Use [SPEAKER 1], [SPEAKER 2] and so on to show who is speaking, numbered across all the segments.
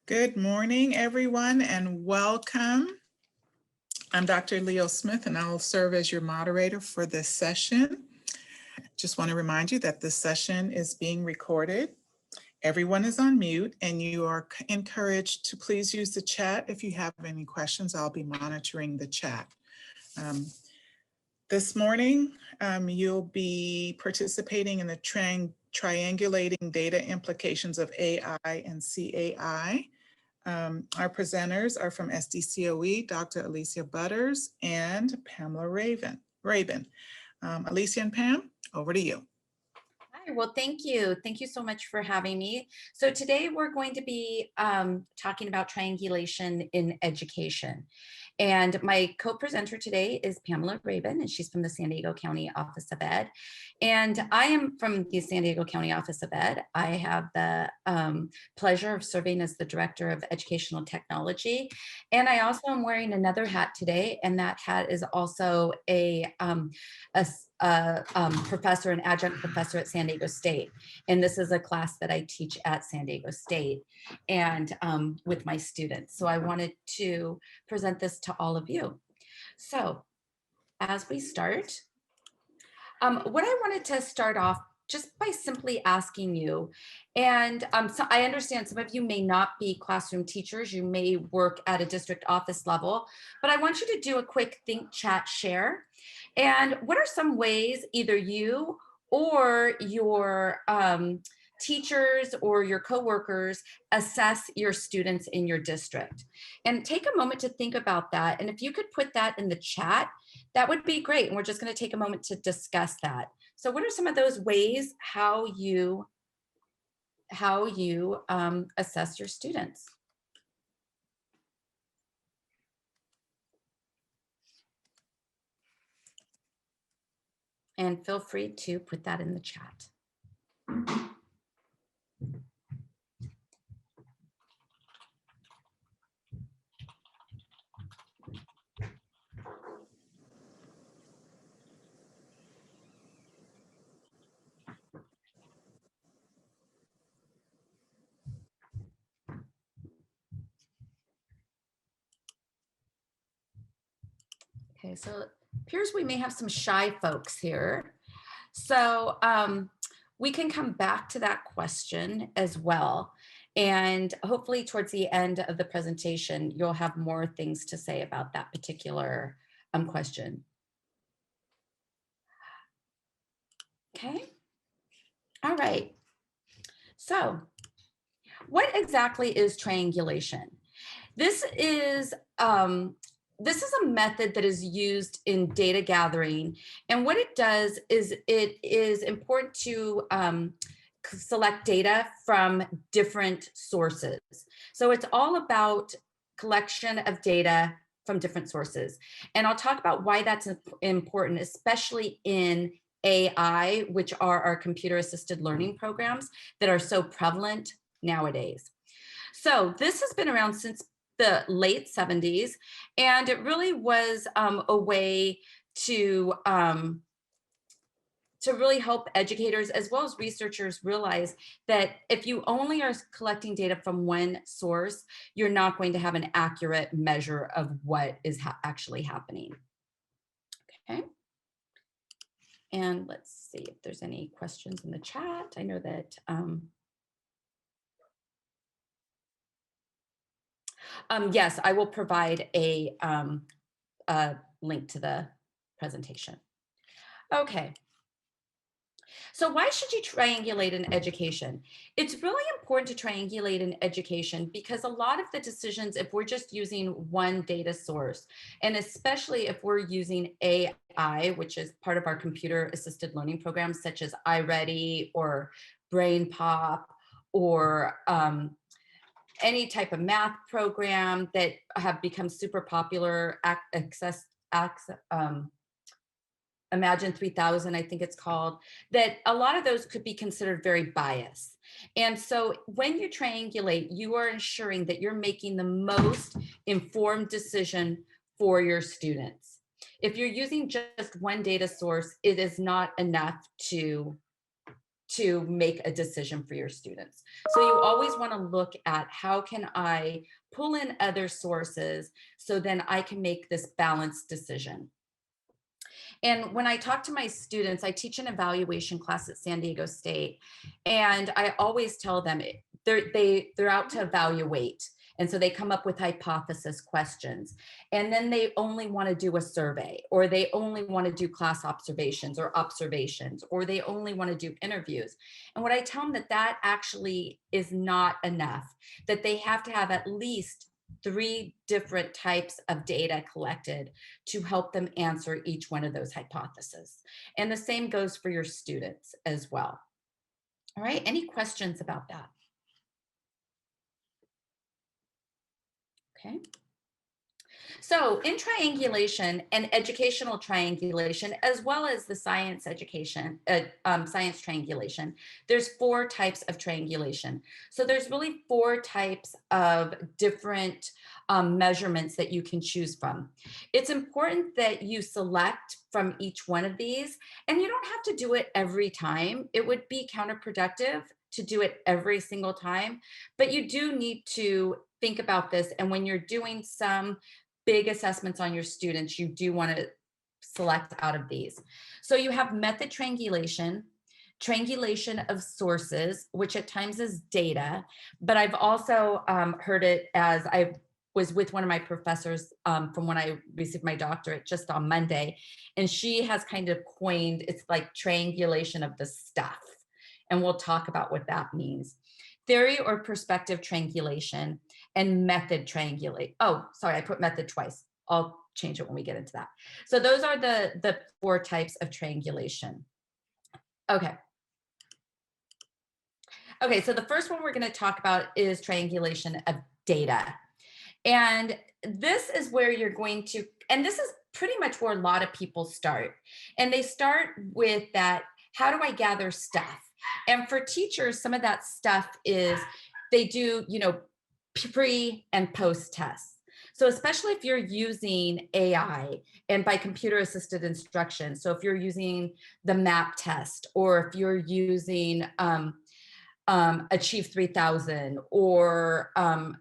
[SPEAKER 1] Good morning, everyone, and welcome. I'm Dr. Leo Smith, and I'll serve as your moderator for this session. Just want to remind you that this session is being recorded. Everyone is on mute, and you are encouraged to please use the chat if you have any questions. I'll be monitoring the chat. This morning, you'll be participating in the triangulating data implications of AI and CAI. Our presenters are from SDCOE, Dr. Alicia Butters and Pamela Rabin. Alicia and Pam, over to you.
[SPEAKER 2] Hi, well, thank you. Thank you so much for having me. So today we're going to be talking about triangulation in education. And my co-presenter today is Pamela Rabin, and she's from the San Diego County Office of Ed. And I am from the San Diego County Office of Ed. I have the pleasure of serving as the Director of Educational Technology. And I also am wearing another hat today, and that hat is also a professor, an adjunct professor at San Diego State. And this is a class that I teach at San Diego State and with my students. So I wanted to present this to all of you. So as we start, what I wanted to start off just by simply asking you, and so I understand some of you may not be classroom teachers, you may work at a district office level, but I want you to do a quick think, chat, share. And what are some ways either you or your teachers or your coworkers assess your students in your district? And take a moment to think about that. And if you could put that in the chat, that would be great. And we're just going to take a moment to discuss that. So what are some of those ways how you assess your students? And feel free to put that in the chat. Okay, so it appears we may have some shy folks here. So we can come back to that question as well. And hopefully towards the end of the presentation, you'll have more things to say about that particular question. Okay, all right. So what exactly is triangulation? This is a method that is used in data gathering. And what it does is it is important to select data from different sources. So it's all about collection of data from different sources. And I'll talk about why that's important, especially in AI, which are our computer-assisted learning programs that are so prevalent nowadays. So this has been around since the late 70s, and it really was a way to really help educators as well as researchers realize that if you only are collecting data from one source, you're not going to have an accurate measure of what is actually happening. Okay. And let's see if there's any questions in the chat. I know that yes, I will provide a link to the presentation. Okay. So why should you triangulate in education? It's really important to triangulate in education because a lot of the decisions, if we're just using one data source, and especially if we're using AI, which is part of our computer-assisted learning programs, such as iReady or BrainPop or any type of math program that have become super popular, Imagine 3000, I think it's called, that a lot of those could be considered very biased. And so when you triangulate, you are ensuring that you're making the most informed decision for your students. If you're using just one data source, it is not enough to to make a decision for your students. So you always want to look at how can I pull in other sources so then I can make this balanced decision. And when I talk to my students, I teach an evaluation class at San Diego State, and I always tell them they're out to evaluate. And so they come up with hypothesis questions, and then they only want to do a survey, or they only want to do class observations, or they only want to do interviews. And what I tell them that actually is not enough, that they have to have at least 3 different types of data collected to help them answer each one of those hypotheses. And the same goes for your students as well. All right, any questions about that? Okay. So in triangulation and educational triangulation, as well as the science education, science triangulation, there's 4 types of triangulation. So there's really 4 types of different measurements that you can choose from. It's important that you select from each one of these, and you don't have to do it every time. It would be counterproductive to do it every single time, but you do need to think about this. And when you're doing some big assessments on your students, you do want to select out of these. So you have method triangulation, triangulation of sources, which at times is data, but I've also heard it as I was with one of my professors from when I received my doctorate just on Monday, and she has kind of coined, it's like triangulation of the stuff. And we'll talk about what that means. Theory or perspective triangulation and method triangulate. Oh, sorry, I put method twice. I'll change it when we get into that. So those are the 4 types of triangulation. Okay. Okay, so the first one we're going to talk about is triangulation of data. And this is where you're going to, and this is pretty much where a lot of people start. And they start with that, how do I gather stuff? And for teachers, some of that stuff is they do, pre and post tests. So especially if you're using AI and by computer assisted instruction. So if you're using the MAP test, or if you're using Achieve 3000 or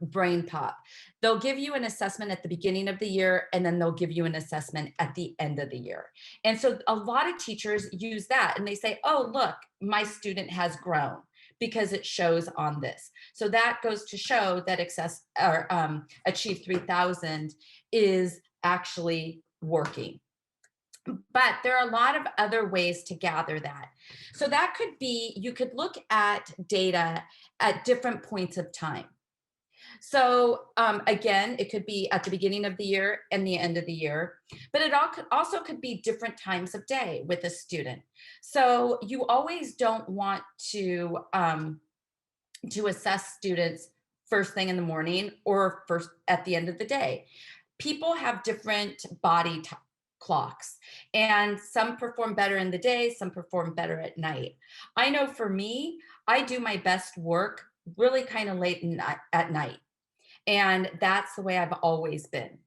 [SPEAKER 2] Brain Pop, they'll give you an assessment at the beginning of the year, and then they'll give you an assessment at the end of the year. And so a lot of teachers use that, and they say, oh, look, my student has grown because it shows on this. So that goes to show that Achieve 3000 is actually working. But there are a lot of other ways to gather that. So that could be, you could look at data at different points of time. So again, it could be at the beginning of the year and the end of the year, but it also could be different times of day with a student. So you always don't want to assess students first thing in the morning or first at the end of the day. People have different body clocks, and some perform better in the day, some perform better at night. I know for me, I do my best work really kind of late at night. And that's the way I've always been.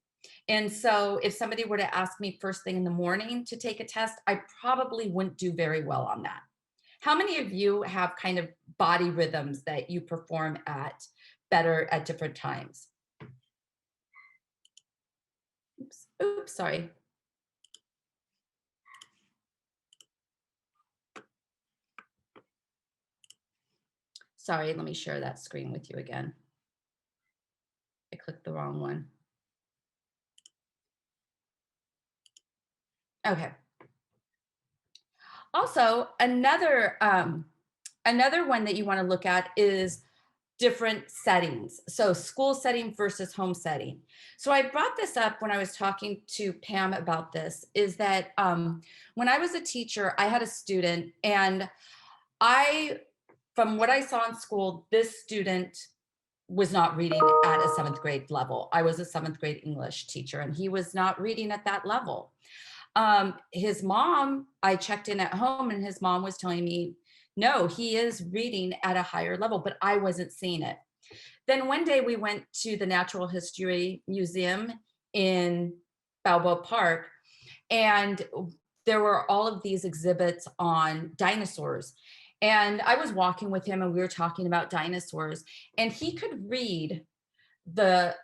[SPEAKER 2] And so if somebody were to ask me first thing in the morning to take a test, I probably wouldn't do very well on that. How many of you have kind of body rhythms that you perform at better at different times? Oops, sorry. Sorry, let me share that screen with you again. I clicked the wrong one. Okay. Also, another one that you want to look at is different settings. So school setting versus home setting. So I brought this up when I was talking to Pam about this, is that when I was a teacher, I had a student, and from what I saw in school, this student was not reading at a 7th grade level. I was a 7th grade English teacher, and he was not reading at that level. His mom, I checked in at home, and his mom was telling me, no, he is reading at a higher level, but I wasn't seeing it. Then one day we went to the Natural History Museum in Balboa Park, and there were all of these exhibits on dinosaurs. And I was walking with him and we were talking about dinosaurs, and he could read the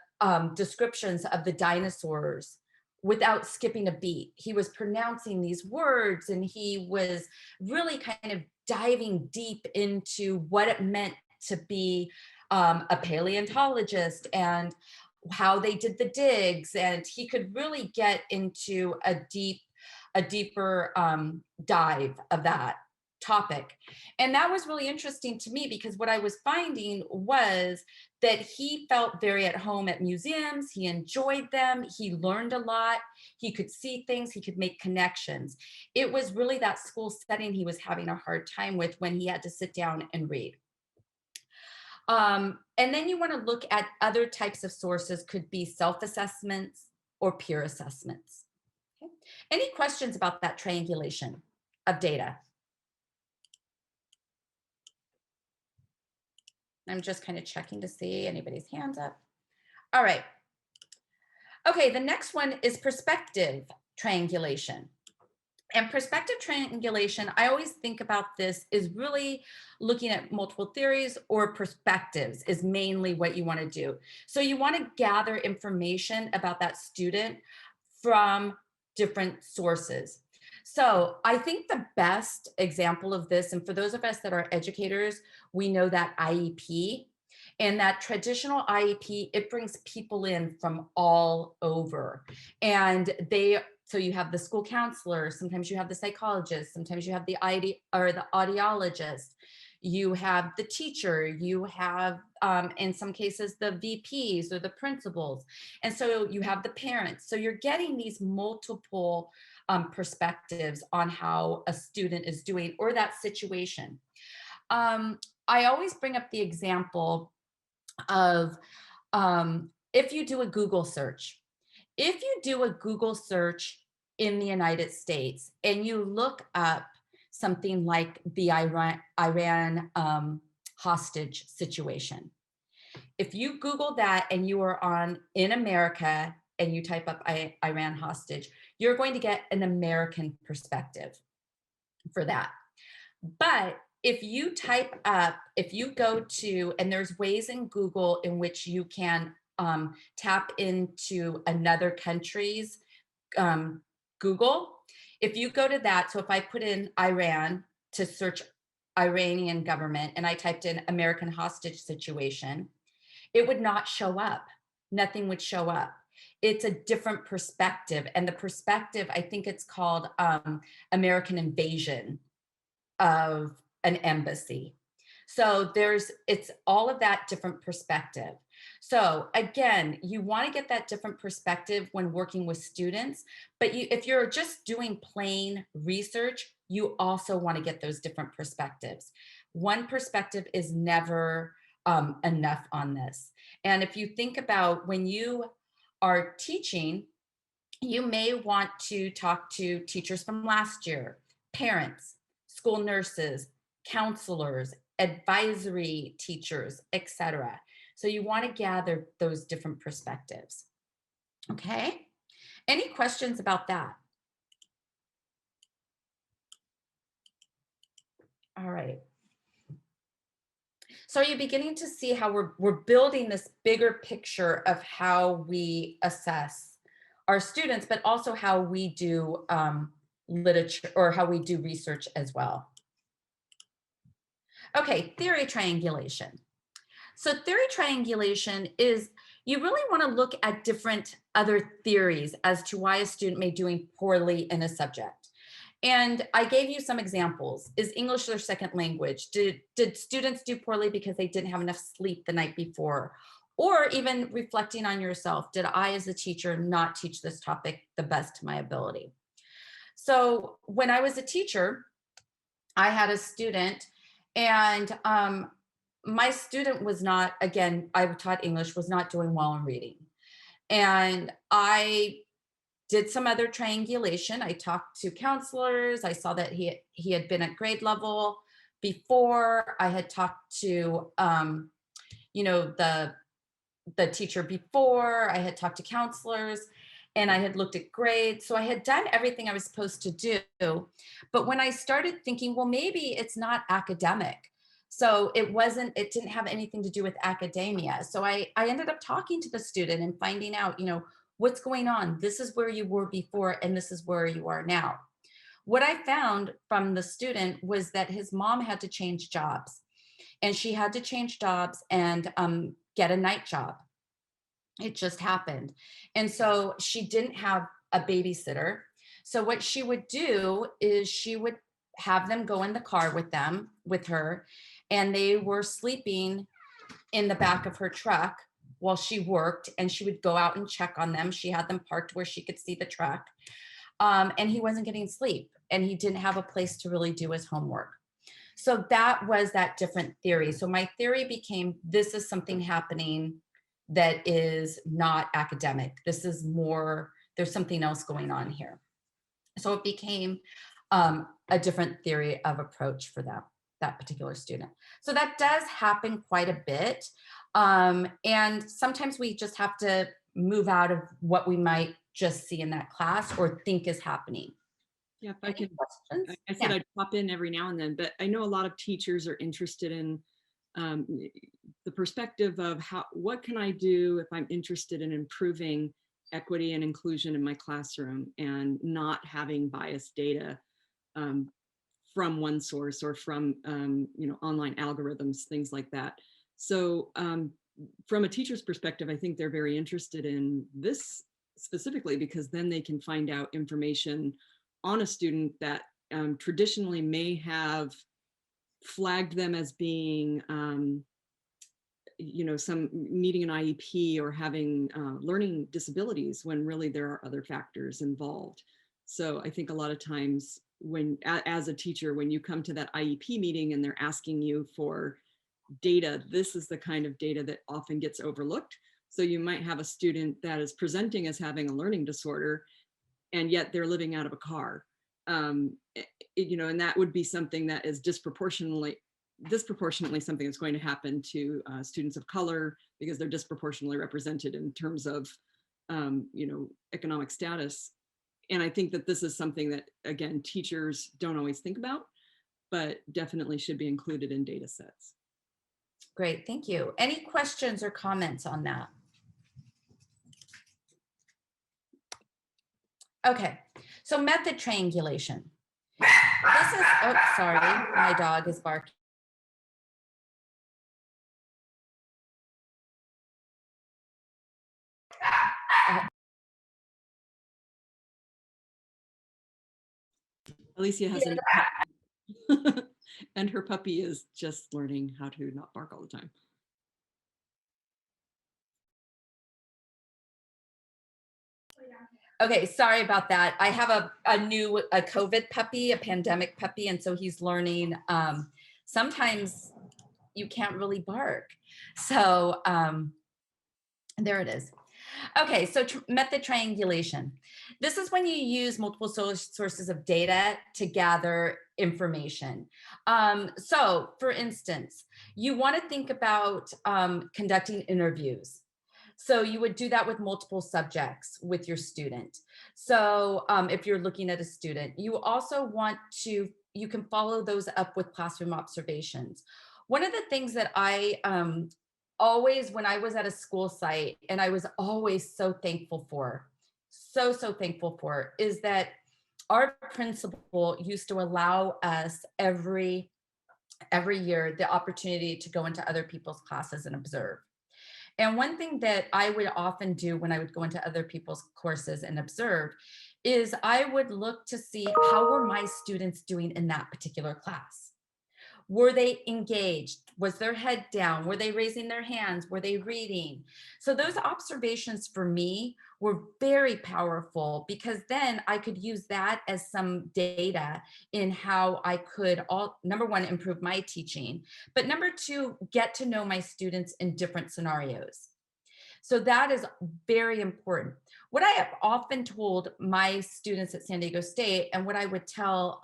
[SPEAKER 2] descriptions of the dinosaurs without skipping a beat. He was pronouncing these words and he was really kind of diving deep into what it meant to be a paleontologist and how they did the digs. And he could really get into a deeper dive of that topic. And that was really interesting to me because what I was finding was that he felt very at home at museums. He enjoyed them. He learned a lot. He could see things. He could make connections. It was really that school setting he was having a hard time with when he had to sit down and read. And then you want to look at other types of sources, could be self-assessments or peer assessments. Okay. Any questions about that triangulation of data? I'm just kind of checking to see anybody's hands up. All right. Okay, the next one is perspective triangulation. And perspective triangulation, I always think about this is really looking at multiple theories or perspectives is mainly what you want to do. So you want to gather information about that student from different sources. So I think the best example of this, and for those of us that are educators, we know that IEP, and that traditional IEP, it brings people in from all over. And so you have the school counselor, sometimes you have the psychologist, sometimes you have the audiologist, you have the teacher, you have, in some cases, the VPs or the principals. And so you have the parents. So you're getting these multiple perspectives on how a student is doing or that situation. I always bring up the example of if you do a Google search. If you do a Google search in the United States and you look up something like the Iran hostage situation, if you Google that and you are in America and you type up Iran hostage, you're going to get an American perspective for that. But if you go to, and there's ways in Google in which you can tap into another country's Google. If you go to that, so if I put in Iran to search Iranian government and I typed in American hostage situation, it would not show up. Nothing would show up. It's a different perspective. And the perspective, I think it's called American invasion of an embassy. So it's all of that different perspective. So again, you want to get that different perspective when working with students, but if you're just doing plain research, you also want to get those different perspectives. One perspective is never enough on this. And if you think about when you are teaching, you may want to talk to teachers from last year, parents, school nurses, counselors, advisory teachers, etc. So you want to gather those different perspectives. Okay. Any questions about that? All right. So are you beginning to see how we're building this bigger picture of how we assess our students, but also how we do literature or how we do research as well? Okay, theory triangulation. So theory triangulation is you really want to look at different other theories as to why a student may be doing poorly in a subject. And I gave you some examples. Is English their second language? Did students do poorly because they didn't have enough sleep the night before? Or even reflecting on yourself, did I as a teacher not teach this topic the best to my ability? So when I was a teacher, I had a student and my student was not, again, I taught English, was not doing well in reading. And I did some other triangulation. I talked to counselors. I saw that he had been at grade level before. I had talked to, the teacher before. I had talked to counselors. and I had looked at grades. So I had done everything I was supposed to do. But when I started thinking, well, maybe it's not academic. So it didn't have anything to do with academia. So I ended up talking to the student and finding out, what's going on? This is where you were before, and this is where you are now. What I found from the student was that his mom had to change jobs, and she had to change jobs and get a night job. It just happened. And so she didn't have a babysitter. So what she would do is she would have them go in the car with her, and they were sleeping in the back of her truck while she worked, and she would go out and check on them. She had them parked where she could see the truck. And he wasn't getting sleep, and he didn't have a place to really do his homework. So that was that different theory. So my theory became, this is something happening that is not academic. This is more, there's something else going on here. So it became a different theory of approach for that particular student. So that does happen quite a bit. And sometimes we just have to move out of what we might just see in that class or think is happening.
[SPEAKER 3] Yeah, if I can,
[SPEAKER 2] Questions?
[SPEAKER 3] I said
[SPEAKER 2] Yeah.
[SPEAKER 3] I'd pop in every now and then, but I know a lot of teachers are interested in the perspective of what can I do if I'm interested in improving equity and inclusion in my classroom and not having biased data from one source or from online algorithms, things like that. So from a teacher's perspective, I think they're very interested in this specifically because then they can find out information on a student that traditionally may have flagged them as being some needing an IEP or having learning disabilities when really there are other factors involved. So I think a lot of times when, as a teacher, when you come to that IEP meeting and they're asking you for data, this is the kind of data that often gets overlooked. So you might have a student that is presenting as having a learning disorder, and yet they're living out of a car. And that would be something that is disproportionately something that's going to happen to students of color because they're disproportionately represented in terms of economic status. And I think that this is something that, again, teachers don't always think about, but definitely should be included in data sets.
[SPEAKER 2] Great, thank you. Any questions or comments on that? Okay, so method triangulation. This is, oh, sorry, my dog is barking.
[SPEAKER 3] Alicia has and her puppy is just learning how to not bark all the time.
[SPEAKER 2] Okay, sorry about that. I have a COVID puppy, a pandemic puppy, and so he's learning. Sometimes you can't really bark. So there it is. Okay, so method triangulation. This is when you use multiple sources of data to gather information. So for instance, you want to think about conducting interviews. So you would do that with multiple subjects with your student. So if you're looking at a student, you also want to, you can follow those up with classroom observations. One of the things that I always, when I was at a school site, and I was always so thankful for, so thankful for, is that our principal used to allow us every year the opportunity to go into other people's classes and observe. And one thing that I would often do when I would go into other people's courses and observe is I would look to see how were my students doing in that particular class. Were they engaged? Was their head down? Were they raising their hands? Were they reading? So those observations for me were very powerful because then I could use that as some data in how I could, number one, improve my teaching, but number two, get to know my students in different scenarios. So that is very important. What I have often told my students at San Diego State, and what I would tell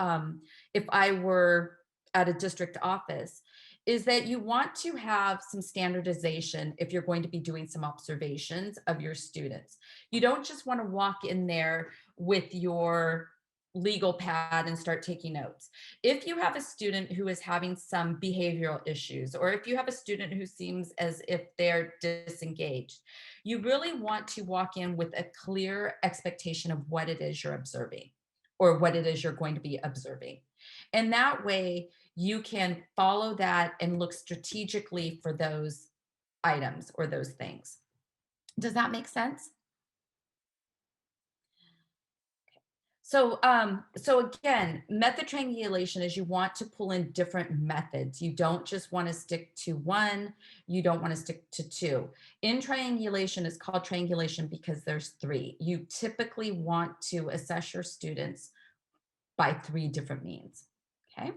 [SPEAKER 2] if I were at a district office, is that you want to have some standardization if you're going to be doing some observations of your students. You don't just want to walk in there with your legal pad and start taking notes. If you have a student who is having some behavioral issues, or if you have a student who seems as if they're disengaged, you really want to walk in with a clear expectation of what it is you're observing or what it is you're going to be observing. And that way you can follow that and look strategically for those items or those things. Does that make sense? So again, method triangulation is you want to pull in different methods. You don't just want to stick to one. You don't want to stick to two. In triangulation, it's called triangulation because there's three. You typically want to assess your students by three different means, okay?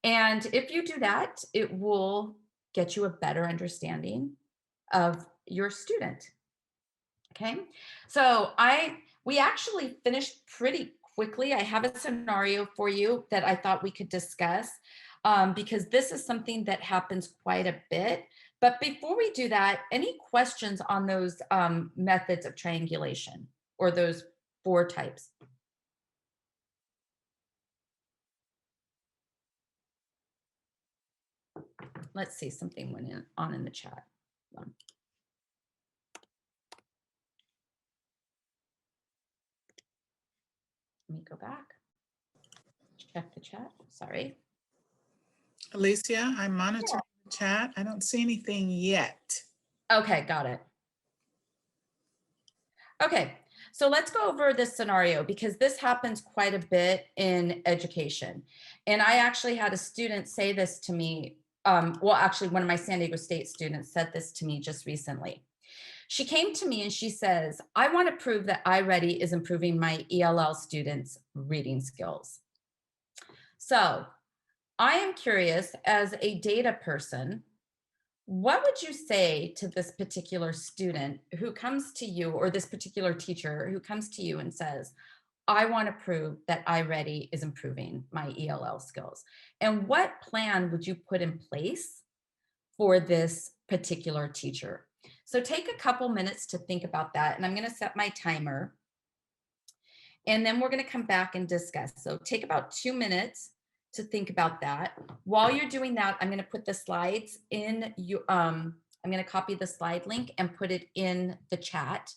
[SPEAKER 2] And if you do that, it will get you a better understanding of your student, okay? So we actually finished pretty quickly. I have a scenario for you that I thought we could discuss because this is something that happens quite a bit. But before we do that, any questions on those methods of triangulation or those 4 types? Let's see, something went on in the chat. Hold on. Let me go back. Check the chat. Sorry.
[SPEAKER 1] Alicia, I'm monitoring the chat. I don't see anything yet.
[SPEAKER 2] Okay, got it. Okay, so let's go over this scenario because this happens quite a bit in education. And I actually had a student say this to me. Well, actually, one of my San Diego State students said this to me just recently. She came to me and she says, I want to prove that iReady is improving my ELL students' reading skills. So I am curious, as a data person, what would you say to this particular student who comes to you, or this particular teacher who comes to you and says, I want to prove that iReady is improving my ELL skills? And what plan would you put in place for this particular teacher? So take a couple minutes to think about that. And I'm going to set my timer. And then we're going to come back and discuss. So take about 2 minutes to think about that. While you're doing that, I'm going to put the slides in you. I'm going to copy the slide link and put it in the chat.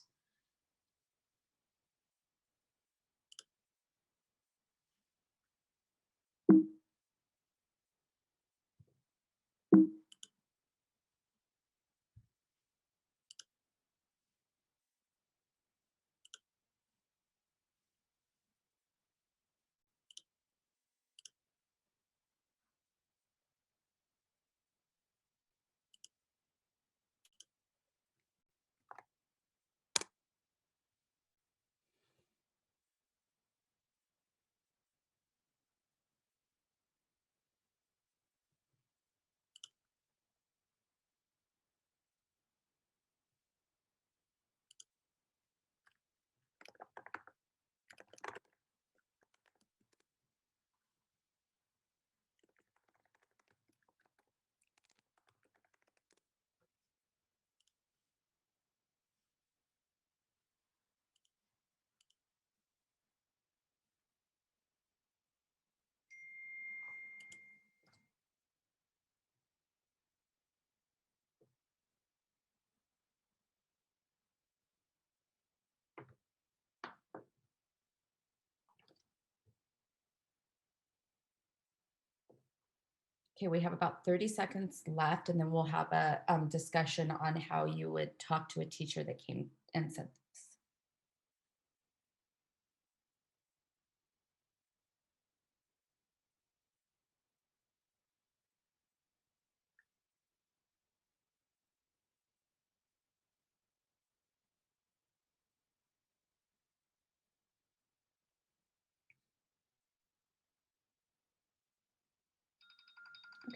[SPEAKER 2] Okay, we have about 30 seconds left, and then we'll have a discussion on how you would talk to a teacher that came and said this.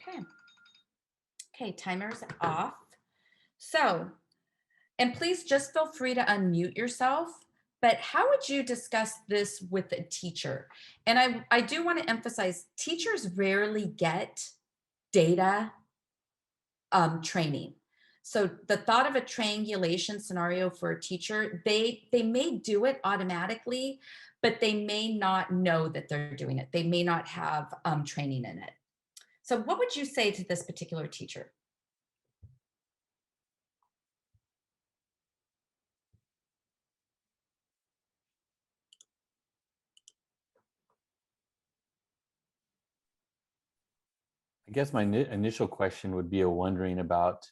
[SPEAKER 2] Okay. Okay, timer's off. So, and please just feel free to unmute yourself, but how would you discuss this with a teacher? And I do want to emphasize, teachers rarely get data training. So the thought of a triangulation scenario for a teacher, they may do it automatically, but they may not know that they're doing it. They may not have training in it. So what would you say to this particular teacher?
[SPEAKER 4] I guess my initial question would be a wondering about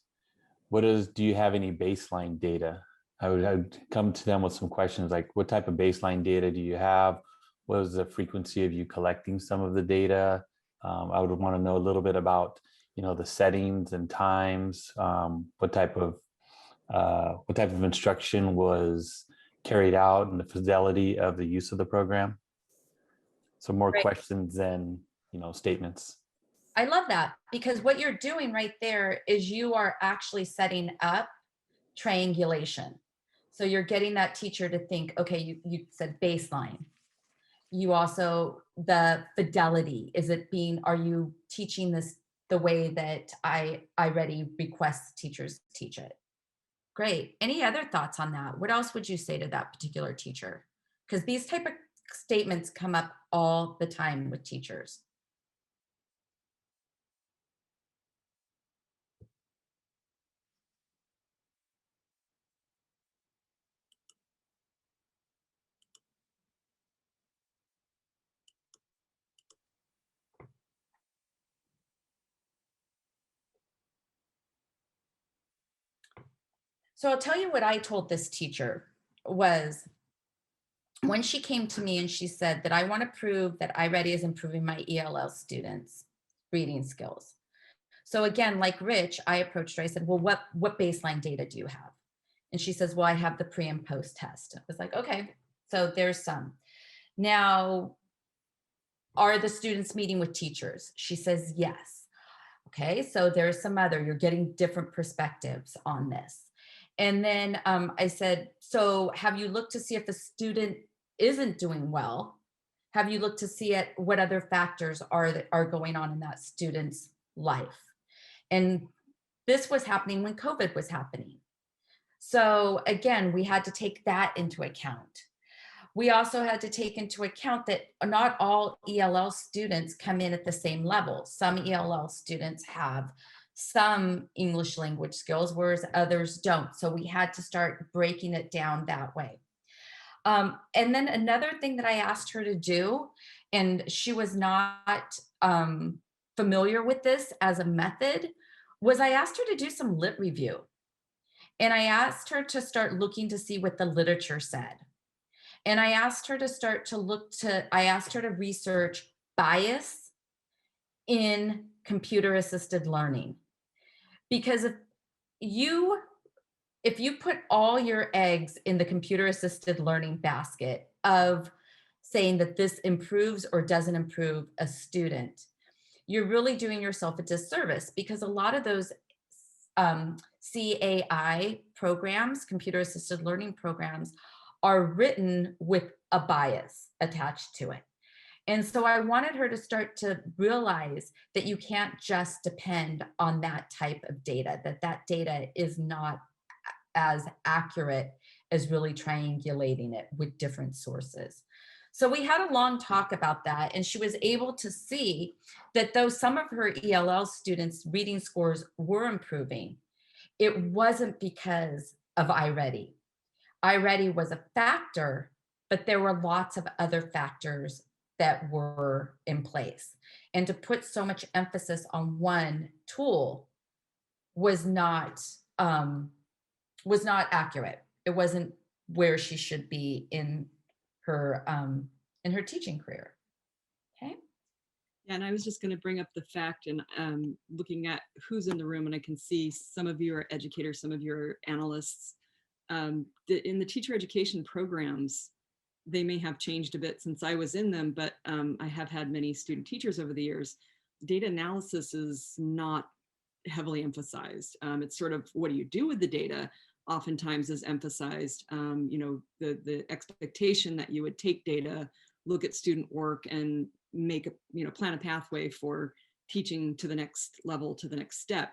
[SPEAKER 4] do you have any baseline data? I'd come to them with some questions like, what type of baseline data do you have? What is the frequency of you collecting some of the data? I would want to know a little bit about, the settings and times, what type of instruction was carried out and the fidelity of the use of the program. So more
[SPEAKER 2] Right.
[SPEAKER 4] questions than, statements.
[SPEAKER 2] I love that, because what you're doing right there is you are actually setting up triangulation. So you're getting that teacher to think, okay, you said baseline. You also, the fidelity, are you teaching this the way that iReady requests teachers teach it? Great. Any other thoughts on that? What else would you say to that particular teacher? Because these type of statements come up all the time with teachers. So I'll tell you what I told this teacher was, when she came to me and she said that I want to prove that iReady is improving my ELL students' reading skills. So again, like Rich, I approached her. I said, well, what baseline data do you have? And she says, well, I have the pre and post test. I was like, okay, so there's some. Now, are the students meeting with teachers? She says, yes. Okay, so there's some other, you're getting different perspectives on this. And then I said, so have you looked to see if the student isn't doing well? Have you looked to see at what other factors are going on in that student's life? And this was happening when COVID was happening. So again, we had to take that into account. We also had to take into account that not all ELL students come in at the same level. Some ELL students have some English language skills, whereas others don't. So we had to start breaking it down that way. And then another thing that I asked her to do, and she was not familiar with this as a method, was I asked her to do some lit review. And I asked her to start looking to see what the literature said. And I asked her to research bias in computer assisted learning. Because if you put all your eggs in the computer assisted learning basket of saying that this improves or doesn't improve a student, you're really doing yourself a disservice, because a lot of those CAI programs, computer assisted learning programs, are written with a bias attached to it. And so I wanted her to start to realize that you can't just depend on that type of data, that data is not as accurate as really triangulating it with different sources. So we had a long talk about that, and she was able to see that though some of her ELL students' reading scores were improving, it wasn't because of iReady. iReady was a factor, but there were lots of other factors that were in place. And to put so much emphasis on one tool was not accurate. It wasn't where she should be in her teaching career. Okay.
[SPEAKER 3] Yeah, and I was just going to bring up the fact, and looking at who's in the room, and I can see some of you are educators, some of you are analysts. In the teacher education programs, they may have changed a bit since I was in them, but I have had many student teachers over the years. Data analysis is not heavily emphasized. It's sort of, what do you do with the data? Oftentimes is emphasized. The expectation that you would take data, look at student work, and make a plan a pathway for teaching to the next level, to the next step.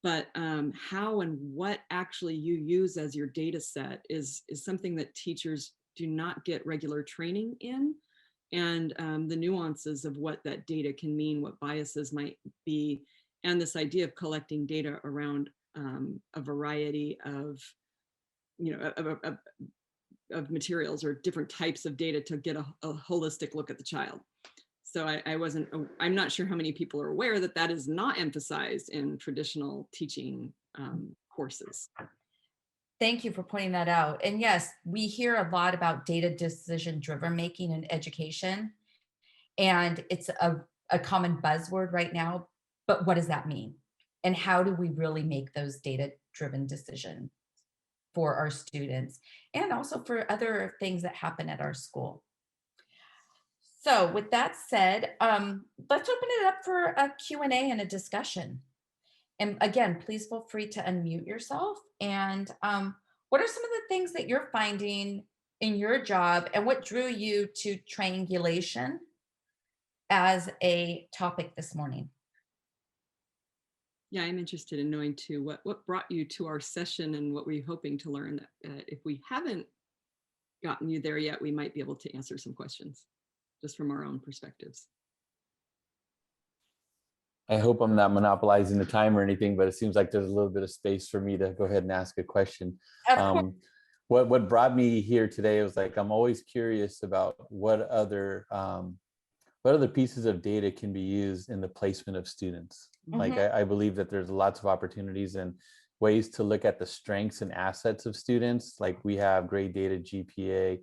[SPEAKER 3] But how and what actually you use as your data set is something that teachers do not get regular training in. And the nuances of what that data can mean, what biases might be, and this idea of collecting data around a variety of, of materials or different types of data to get a holistic look at the child. So I'm not sure how many people are aware that that is not emphasized in traditional teaching courses.
[SPEAKER 2] Thank you for pointing that out. And yes, we hear a lot about data decision-driven making in education, and it's a common buzzword right now, but what does that mean? And how do we really make those data-driven decisions for our students and also for other things that happen at our school? So with that said, let's open it up for a Q&A and a discussion. And again, please feel free to unmute yourself. And what are some of the things that you're finding in your job, and what drew you to triangulation as a topic this morning?
[SPEAKER 3] Yeah, I'm interested in knowing too, what brought you to our session and what were you hoping to learn? If we haven't gotten you there yet, we might be able to answer some questions just from our own perspectives.
[SPEAKER 4] I hope I'm not monopolizing the time or anything, but it seems like there's a little bit of space for me to go ahead and ask a question.
[SPEAKER 2] Of course.
[SPEAKER 4] What brought me here today was like, I'm always curious about what other pieces of data can be used in the placement of students. Like, I believe that there's lots of opportunities and ways to look at the strengths and assets of students. Like, we have grade data, GPA.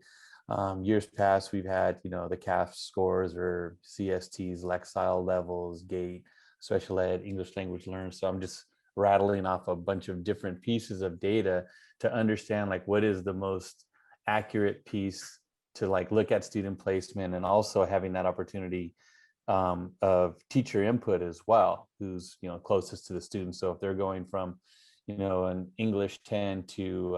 [SPEAKER 4] Years past, we've had, the CAF scores or CSTs, Lexile levels, GATE, special ed, English language learners. So I'm just rattling off a bunch of different pieces of data to understand like what is the most accurate piece to like look at student placement, and also having that opportunity of teacher input as well, who's closest to the student. So if they're going from an English 10 to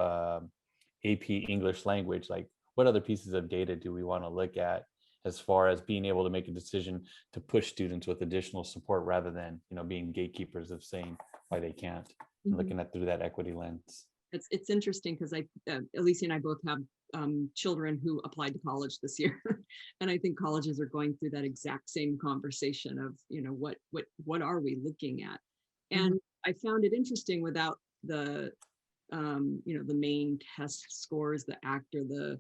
[SPEAKER 4] AP English language, like what other pieces of data do we want to look at as far as being able to make a decision to push students with additional support rather than being gatekeepers of saying why they can't, looking at through that equity lens.
[SPEAKER 3] It's interesting because Alicia and I both have children who applied to college this year, and I think colleges are going through that exact same conversation of what are we looking at, and I found it interesting without the the main test scores, the ACT or the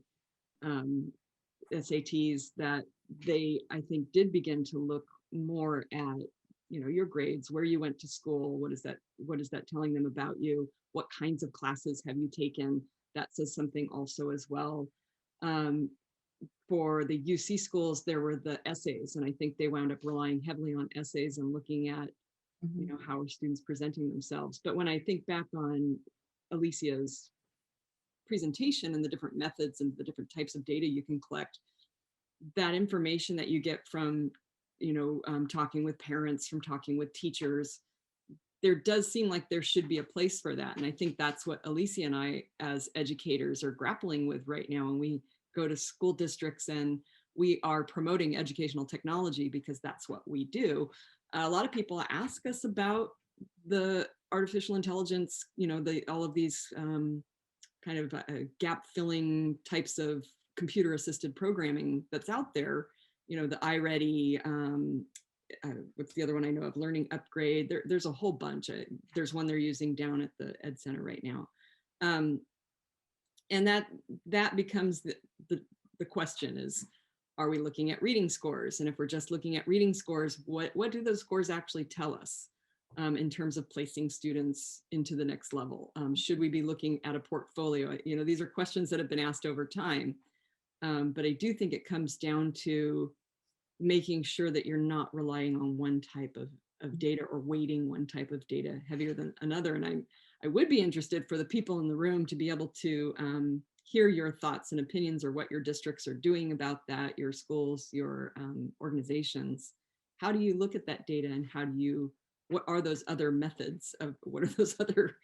[SPEAKER 3] SATs, that they, I think, did begin to look more at your grades, where you went to school, what is that telling them about you, what kinds of classes have you taken. That says something also as well. For the UC schools, there were the essays, and I think they wound up relying heavily on essays and looking at how are students presenting themselves. But when I think back on Alicia's presentation and the different methods and the different types of data you can collect, that information that you get from talking with parents, from talking with teachers, there does seem like there should be a place for that. And I think that's what Alicia and I as educators are grappling with right now. And we go to school districts and we are promoting educational technology because that's what we do. A lot of people ask us about the artificial intelligence, all of these kind of gap filling types of computer assisted programming that's out there, the iReady, what's the other one I know of, Learning Upgrade. There's a whole bunch. There's one they're using down at the Ed Center right now. And that becomes the question is, are we looking at reading scores? And if we're just looking at reading scores, what do those scores actually tell us in terms of placing students into the next level? Should we be looking at a portfolio? These are questions that have been asked over time. But I do think it comes down to making sure that you're not relying on one type of data or weighting one type of data heavier than another. And I would be interested for the people in the room to be able to hear your thoughts and opinions, or what your districts are doing about that, your schools, your organizations. How do you look at that data, and what are those other methods what are those other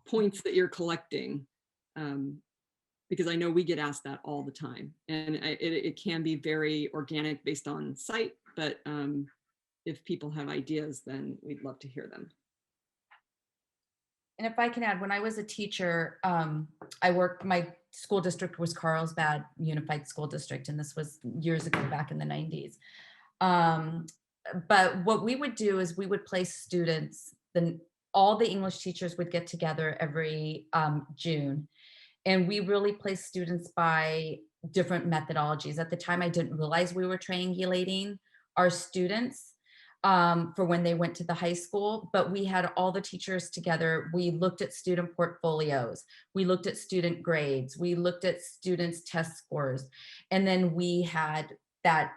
[SPEAKER 3] points that you're collecting? Because I know we get asked that all the time, and it can be very organic based on site, but if people have ideas, then we'd love to hear them.
[SPEAKER 2] And if I can add, when I was a teacher, my school district was Carlsbad Unified School District, and this was years ago, back in the 90s. But what we would do is we would place students, then all the English teachers would get together every June. And we really placed students by different methodologies. At the time, I didn't realize we were triangulating our students for when they went to the high school, but we had all the teachers together. We looked at student portfolios. We looked at student grades. We looked at students' test scores. And then we had that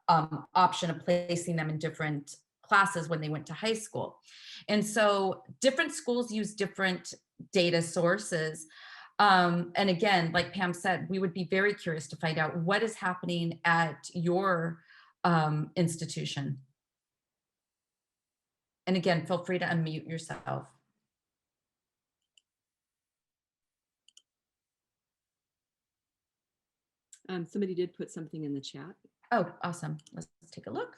[SPEAKER 2] option of placing them in different classes when they went to high school. And so different schools use different data sources. And again, like Pam said, we would be very curious to find out what is happening at your institution. And again, feel free to unmute yourself.
[SPEAKER 3] Somebody did put something in the chat.
[SPEAKER 2] Oh, awesome. Let's take a look.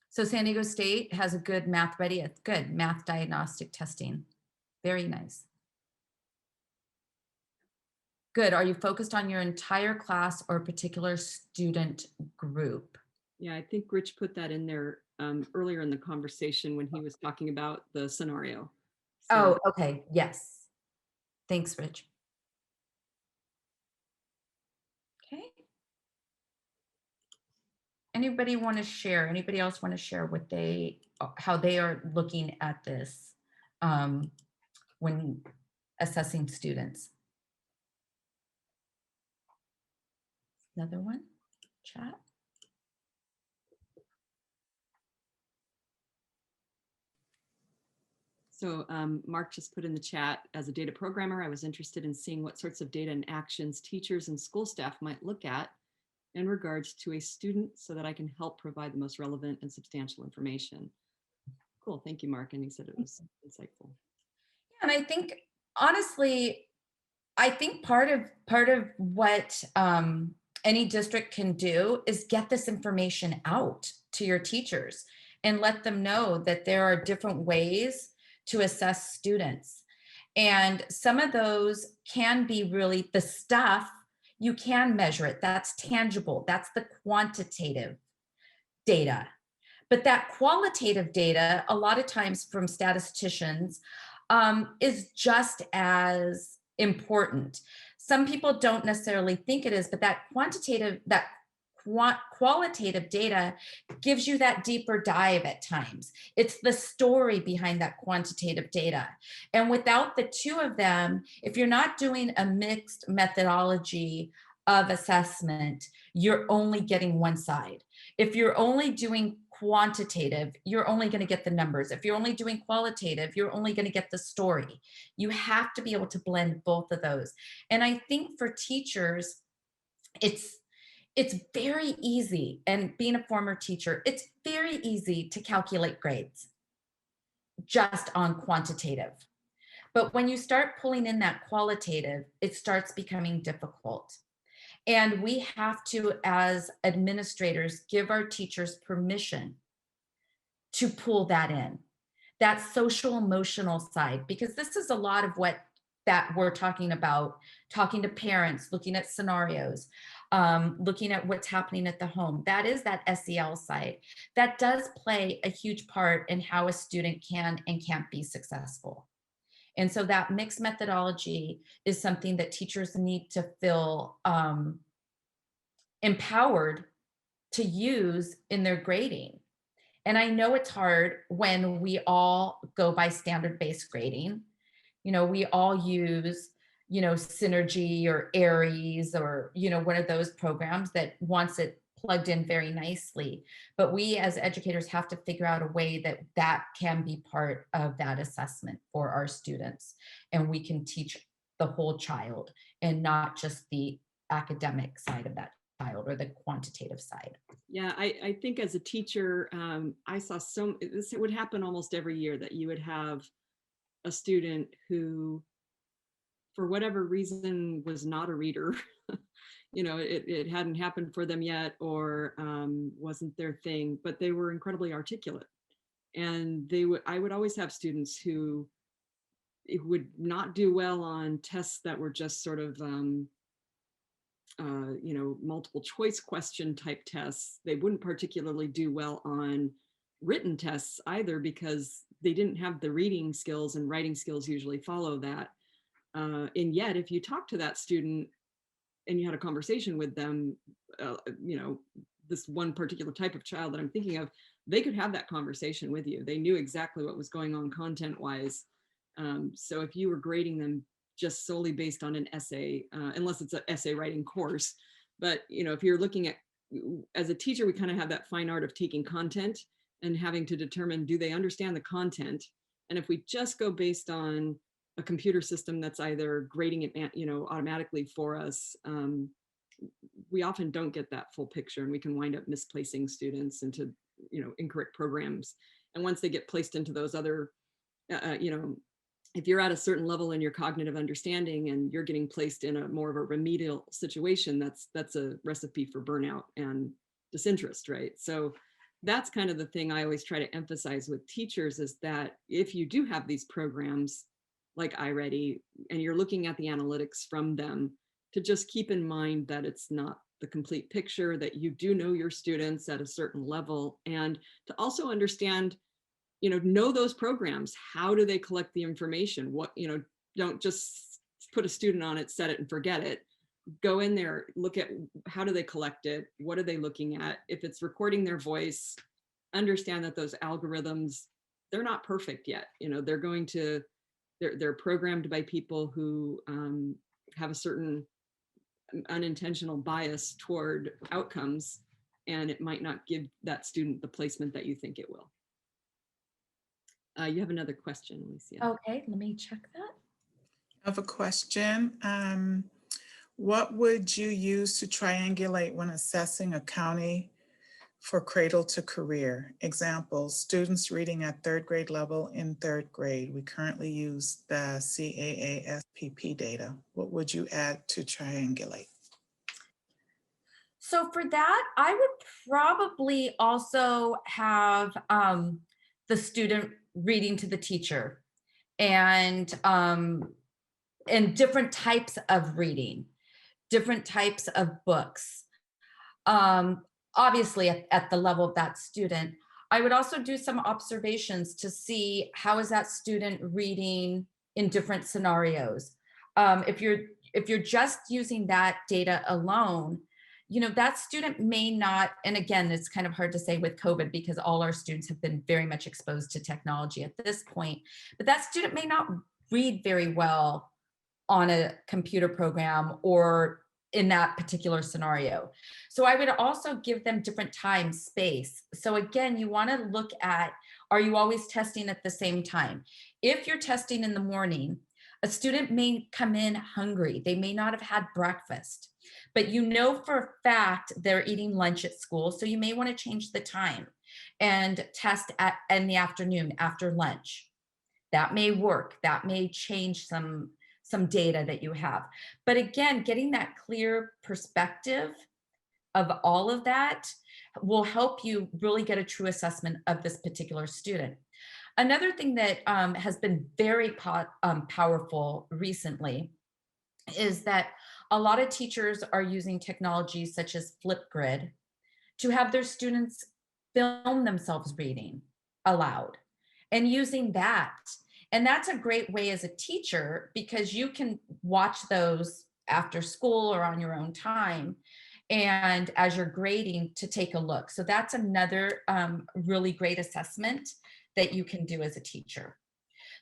[SPEAKER 2] So San Diego State has a good math ready, a good math diagnostic testing. Very nice. Good. Are you focused on your entire class or a particular student group?
[SPEAKER 3] Yeah, I think Rich put that in there earlier in the conversation when he was talking about the scenario.
[SPEAKER 2] Oh, okay. Yes. Thanks, Rich. Okay. Anybody want to share? Anybody else want to share what how they are looking at this when assessing students? Another one, chat.
[SPEAKER 3] So Mark just put in the chat, as a data programmer, I was interested in seeing what sorts of data and actions teachers and school staff might look at in regards to a student so that I can help provide the most relevant and substantial information. Cool, thank you, Mark. And he said it was insightful.
[SPEAKER 2] And I think, honestly, I think part of what any district can do is get this information out to your teachers and let them know that there are different ways to assess students. And some of those can be really the stuff, you can measure it. That's tangible. That's the quantitative data. But that qualitative data, a lot of times from statisticians, is just as important. Some people don't necessarily think it is, but that qualitative data gives you that deeper dive at times. It's the story behind that quantitative data. And without the two of them, if you're not doing a mixed methodology of assessment, you're only getting one side. If you're only doing quantitative, you're only going to get the numbers. If you're only doing qualitative, you're only going to get the story. You have to be able to blend both of those. And I think for teachers, it's very easy, and being a former teacher, it's very easy to calculate grades just on quantitative. But when you start pulling in that qualitative, it starts becoming difficult. And we have to, as administrators, give our teachers permission to pull that in, that social emotional side, because this is a lot of what that we're talking about, talking to parents, looking at scenarios, looking at what's happening at the home. That is that SEL side. That does play a huge part in how a student can and can't be successful. And so that mixed methodology is something that teachers need to feel empowered to use in their grading. And I know it's hard when we all go by standard-based grading. You know, we all use, Synergy or Aries or, one of those programs that wants it plugged in very nicely. But we as educators have to figure out a way that can be part of that assessment for our students. And we can teach the whole child and not just the academic side of that child or the quantitative side.
[SPEAKER 3] Yeah, I think as a teacher, I saw this would happen almost every year, that you would have a student who for whatever reason was not a reader. You know, it hadn't happened for them yet, or wasn't their thing, but they were incredibly articulate. And I would always have students who would not do well on tests that were just sort of, you know, multiple choice question type tests. They wouldn't particularly do well on written tests either, because they didn't have the reading skills, and writing skills usually follow that. And yet, if you talk to that student and you had a conversation with them, you know, this one particular type of child that I'm thinking of, they could have that conversation with you. They knew exactly what was going on content wise. So if you were grading them just solely based on an essay, unless it's an essay writing course, but you know, if you're looking at, as a teacher, we kind of have that fine art of taking content and having to determine, do they understand the content? And if we just go based on a computer system that's either grading it, you know, automatically for us, we often don't get that full picture, and we can wind up misplacing students into, you know, incorrect programs. And once they get placed into those other, you know, if you're at a certain level in your cognitive understanding and you're getting placed in a more of a remedial situation, that's a recipe for burnout and disinterest, right? So that's kind of the thing I always try to emphasize with teachers, is that if you do have these programs like iReady and you're looking at the analytics from them, to just keep in mind that it's not the complete picture, that you do know your students at a certain level, and to also understand, you know those programs. How do they collect the information? What, you know, don't just put a student on it, set it and forget it. Go in there, look at how do they collect it? What are they looking at? If it's recording their voice, understand that those algorithms, they're not perfect yet. You know, they're programmed by people who have a certain unintentional bias toward outcomes, and it might not give that student the placement that you think it will. You have another question, Alicia.
[SPEAKER 2] Okay, let me check that.
[SPEAKER 1] I have a question. What would you use to triangulate when assessing a county for cradle to career? Example, students reading at third grade level in third grade. We currently use the CAI SPP data. What would you add to triangulate?
[SPEAKER 2] So for that, I would probably also have the student reading to the teacher, and different types of reading, different types of books. Obviously at the level of that student. I would also do some observations to see how is that student reading in different scenarios. If you're just using that data alone, you know, that student may not, and again, it's kind of hard to say with COVID because all our students have been very much exposed to technology at this point, but that student may not read very well on a computer program or in that particular scenario. So I would also give them different time, space. So again, you want to look at, are you always testing at the same time? If you're testing in the morning, a student may come in hungry. They may not have had breakfast, but you know for a fact they're eating lunch at school. So you may want to change the time and test in the afternoon after lunch. That may work. That may change some data that you have. But again, getting that clear perspective of all of that will help you really get a true assessment of this particular student. Another thing that has been very powerful recently is that a lot of teachers are using technologies such as Flipgrid to have their students film themselves reading aloud and using that. And that's a great way as a teacher because you can watch those after school or on your own time and as you're grading to take a look. So that's another really great assessment that you can do as a teacher.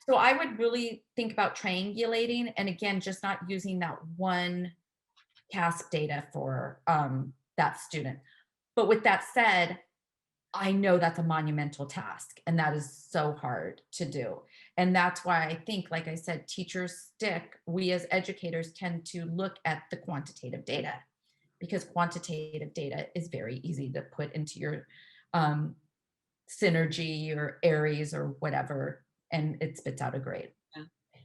[SPEAKER 2] So I would really think about triangulating, and again, just not using that one task data for that student. But with that said, I know that's a monumental task and that is so hard to do. And that's why I think, like I said, we as educators tend to look at the quantitative data because quantitative data is very easy to put into your Synergy or Aries or whatever, and it spits out a grade.
[SPEAKER 3] Yeah.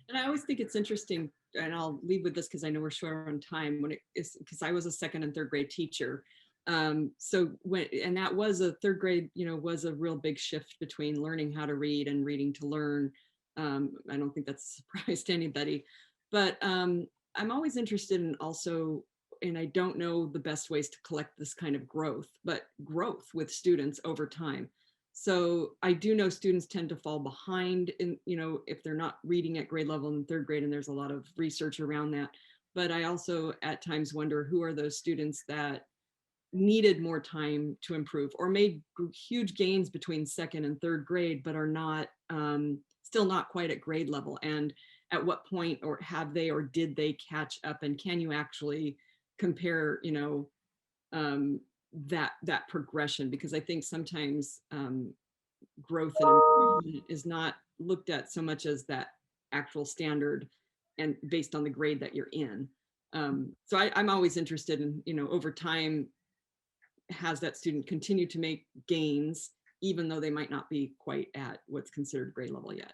[SPEAKER 3] And I always think it's interesting and I'll leave with this because I know we're short on time, when it is, because I was a second and third grade teacher. So and that was a third grade, was a real big shift between learning how to read and reading to learn. I don't think that's a surprise to anybody, but I'm always interested in also, and I don't know the best ways to collect this kind of growth, but growth with students over time. So I do know students tend to fall behind in, if they're not reading at grade level in third grade, and there's a lot of research around that. But I also at times wonder, who are those students that needed more time to improve or made huge gains between second and third grade, but are not, still not quite at grade level? And at what point, or have they, or did they catch up? And can you actually compare, that progression? Because I think sometimes growth and improvement is not looked at so much as that actual standard and based on the grade that you're in. So I'm always interested in, over time, has that student continue to make gains, even though they might not be quite at what's considered grade level yet.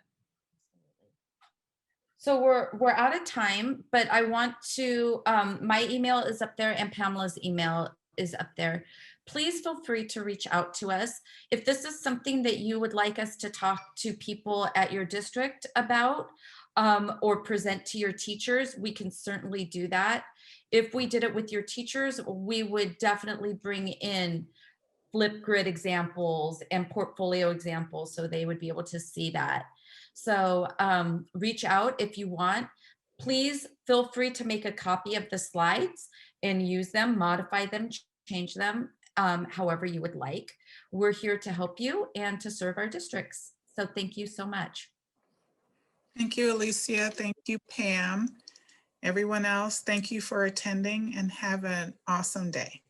[SPEAKER 2] So we're out of time, but I want to, my email is up there and Pamela's email is up there. Please feel free to reach out to us. If this is something that you would like us to talk to people at your district about, or present to your teachers, we can certainly do that. If we did it with your teachers, we would definitely bring in Flipgrid examples and portfolio examples so they would be able to see that. So reach out if you want. Please feel free to make a copy of the slides and use them, modify them, change them, however you would like. We're here to help you and to serve our districts. So thank you so much.
[SPEAKER 1] Thank you, Alicia. Thank you, Pam. Everyone else, thank you for attending and have an awesome day.